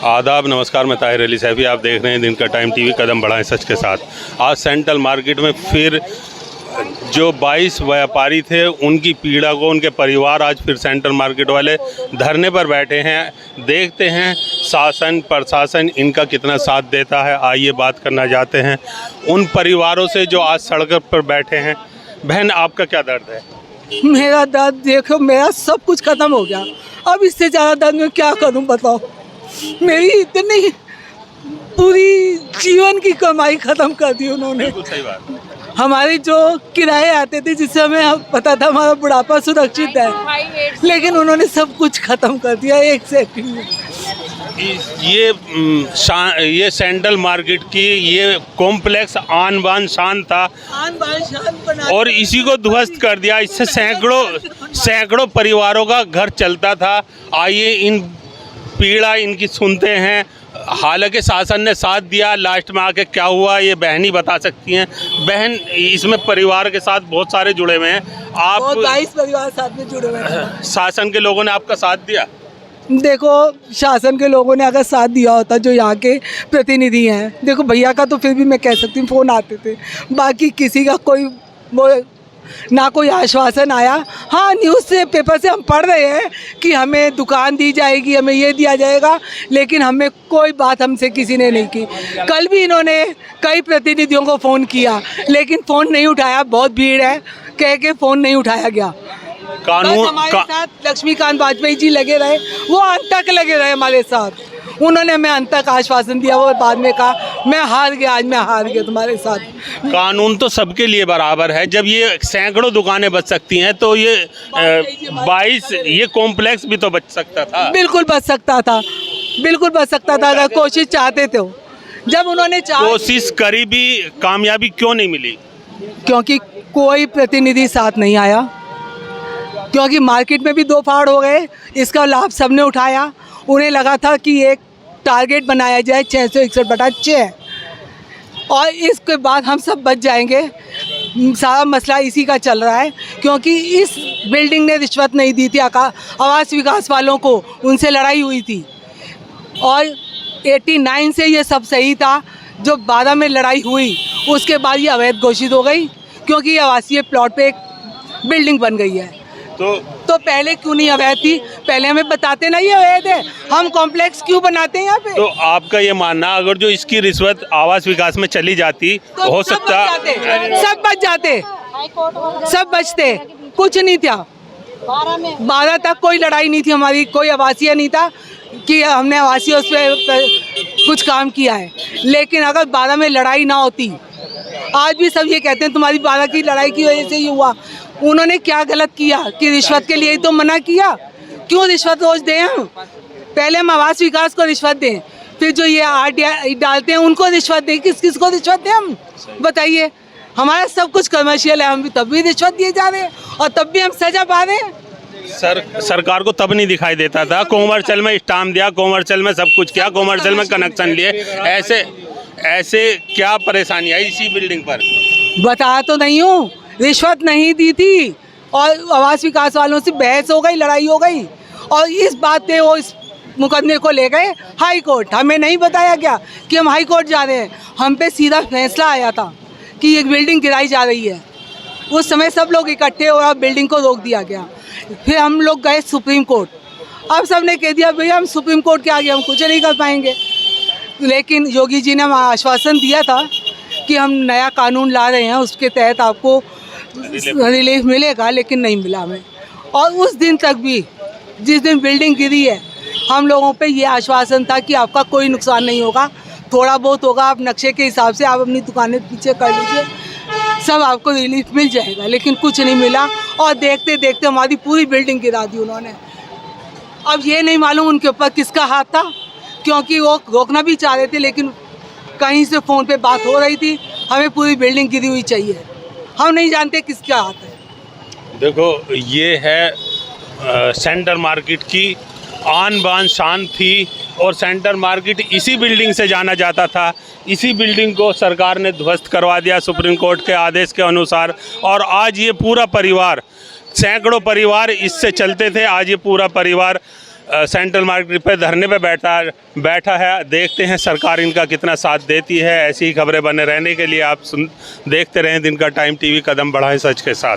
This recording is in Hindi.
आदाब, नमस्कार। मैं ताहिर अली सैफी, आप देख रहे हैं दिन का टाइम टीवी, कदम बढ़ाएं सच के साथ। आज सेंट्रल मार्केट में फिर जो 22 व्यापारी थे उनकी पीड़ा को उनके परिवार आज फिर सेंट्रल मार्केट वाले धरने पर बैठे हैं। देखते हैं शासन प्रशासन इनका कितना साथ देता है। आइए बात करना चाहते हैं उन परिवारों से जो आज सड़क पर बैठे हैं। बहन, आपका क्या दर्द है? मेरा दर्द देखो, मेरा सब कुछ खत्म हो गया। अब इससे ज़्यादा दर्द मैं क्या करूं बताओ। मेरी इतनी पूरी जीवन की कमाई खत्म कर दी उन्होंने। सही बात। हमारे जो किराए आते थे जिससे हमें पता था हमारा बुढ़ापा सुरक्षित है, लेकिन उन्होंने सब कुछ खत्म कर दिया एक सेकंड में। ये सेंट्रल मार्केट की ये कॉम्प्लेक्स आन बान शान था और इसी को ध्वस्त कर दिया। इससे सैकड़ों परिवारों का घर चलता था। आइए इन पीड़ा इनकी सुनते हैं। हालांकि शासन ने साथ दिया, लास्ट में आके क्या हुआ ये बहन ही बता सकती हैं। बहन, इसमें परिवार के साथ बहुत सारे जुड़े हुए हैं। आप 22 परिवार साथ में जुड़े हुए हैं। शासन के लोगों ने आपका साथ दिया? देखो, शासन के लोगों ने अगर साथ दिया होता, जो यहाँ के प्रतिनिधि हैं, देखो भैया का तो फिर भी मैं कह सकती हूँ फ़ोन आते थे, बाकी किसी का कोई वो ना कोई आश्वासन आया। हाँ, न्यूज़ से पेपर से हम पढ़ रहे हैं कि हमें दुकान दी जाएगी, हमें ये दिया जाएगा, लेकिन हमें कोई बात हमसे किसी ने नहीं की। कल भी इन्होंने कई प्रतिनिधियों को फ़ोन किया लेकिन फ़ोन नहीं उठाया। बहुत भीड़ है कह के फ़ोन नहीं उठाया गया। कानून हमारे साथ लक्ष्मीकांत वाजपेयी जी लगे रहे, वो अंत तक लगे रहे हमारे साथ। उन्होंने हमें अंत तक आश्वासन दिया। वो बाद में कहा मैं हार गया, आज मैं हार गया तुम्हारे साथ। कानून तो सबके लिए बराबर है। जब ये सैकड़ों दुकानें बच सकती हैं तो ये 22 ये कॉम्प्लेक्स भी तो बच सकता था। बिल्कुल बच सकता था, बिल्कुल बच सकता था अगर कोशिश चाहते थे। जब उन्होंने कोशिश करी भी, कामयाबी क्यों नहीं मिली? क्योंकि कोई प्रतिनिधि साथ नहीं आया, क्योंकि मार्केट में भी 2 फाड़ हो गए। इसका लाभ सबने उठाया। उन्हें लगा था कि एक टारगेट बनाया जाए 661/6 और इसके बाद हम सब बच जाएंगे। सारा मसला इसी का चल रहा है, क्योंकि इस बिल्डिंग ने रिश्वत नहीं दी थी। आवास विकास वालों को उनसे लड़ाई हुई थी और 89 से ये सब सही था। जो 12 में लड़ाई हुई उसके बाद ये अवैध घोषित हो गई, क्योंकि ये आवासीय प्लॉट पे एक बिल्डिंग बन गई है। तो पहले क्यों नहीं अवैध थी? पहले हमें बताते ना ये अवैध है, हम कॉम्प्लेक्स क्यों बनाते हैं यहाँ पे? तो आपका ये मानना, अगर जो इसकी रिश्वत आवास विकास में चली जाती तो हो सकता सब बच जाते, सब बचते, कुछ नहीं था। 12 तक कोई लड़ाई नहीं थी हमारी, कोई आवासीय नहीं था कि हमने आवासीय उस पर कुछ काम किया है। लेकिन अगर 12 में लड़ाई ना होती, आज भी सब ये कहते हैं तुम्हारी 12 की लड़ाई की वजह से ये हुआ। उन्होंने क्या गलत किया कि रिश्वत के लिए ही तो मना किया? क्यों रिश्वत रोज दें हम? पहले हम आवास विकास को रिश्वत दें, फिर जो ये आर्ट डालते हैं उनको रिश्वत दें। किस किस को रिश्वत दें हम? बताइए। हमारा सब कुछ कमर्शियल है, हम तब भी रिश्वत दिए जा रहे हैं और तब भी हम सजा पा रहे हैं। सरकार को तब नहीं दिखाई देता था। कॉमर्शियल में स्टाम्प दिया, कॉमर्शियल में सब कुछ किया, कॉमर्शियल में कनेक्शन लिए। ऐसे क्या परेशानी आई इसी बिल्डिंग पर? बता तो नहीं हूँ, रिश्वत नहीं दी थी और आवास विकास वालों से बहस हो गई, लड़ाई हो गई और इस बात पे वो इस मुकदमे को ले गए हाई कोर्ट। हमें नहीं बताया गया कि हम हाई कोर्ट जा रहे हैं। हम पे सीधा फैसला आया था कि एक बिल्डिंग गिराई जा रही है। उस समय सब लोग इकट्ठे हुए और बिल्डिंग को रोक दिया गया। फिर हम लोग गए सुप्रीम कोर्ट। अब सब ने कह दिया भैया हम सुप्रीम कोर्ट के आगे हम कुछ नहीं कर पाएंगे। लेकिन योगी जी ने आश्वासन दिया था कि हम नया कानून ला रहे हैं, उसके तहत आपको रिलीफ मिलेगा, लेकिन नहीं मिला हमें। और उस दिन तक भी, जिस दिन बिल्डिंग गिरी है, हम लोगों पे ये आश्वासन था कि आपका कोई नुकसान नहीं होगा, थोड़ा बहुत होगा, आप नक्शे के हिसाब से आप अपनी दुकानें पीछे कर लीजिए, सब आपको रिलीफ मिल जाएगा। लेकिन कुछ नहीं मिला और देखते देखते हमारी पूरी बिल्डिंग गिरा दी उन्होंने। अब ये नहीं मालूम उनके ऊपर किसका हाथ था, क्योंकि वो रोकना भी चाह रहे थे, लेकिन कहीं से फ़ोन पे बात हो रही थी हमें पूरी बिल्डिंग गिरी हुई चाहिए। हम नहीं जानते किसका हाथ है। देखो, ये है सेंट्रल मार्केट की आन बान शान थी और सेंट्रल मार्केट इसी बिल्डिंग से जाना जाता था। इसी बिल्डिंग को सरकार ने ध्वस्त करवा दिया सुप्रीम कोर्ट के आदेश के अनुसार। और आज ये पूरा परिवार, सैकड़ों परिवार इससे चलते थे, आज ये पूरा परिवार सेंट्रल मार्केट पे धरने पे बैठा है। देखते हैं सरकार इनका कितना साथ देती है। ऐसी ही खबरें बने रहने के लिए आप देखते रहें दिन का टाइम टीवी, कदम बढ़ाएं सच के साथ।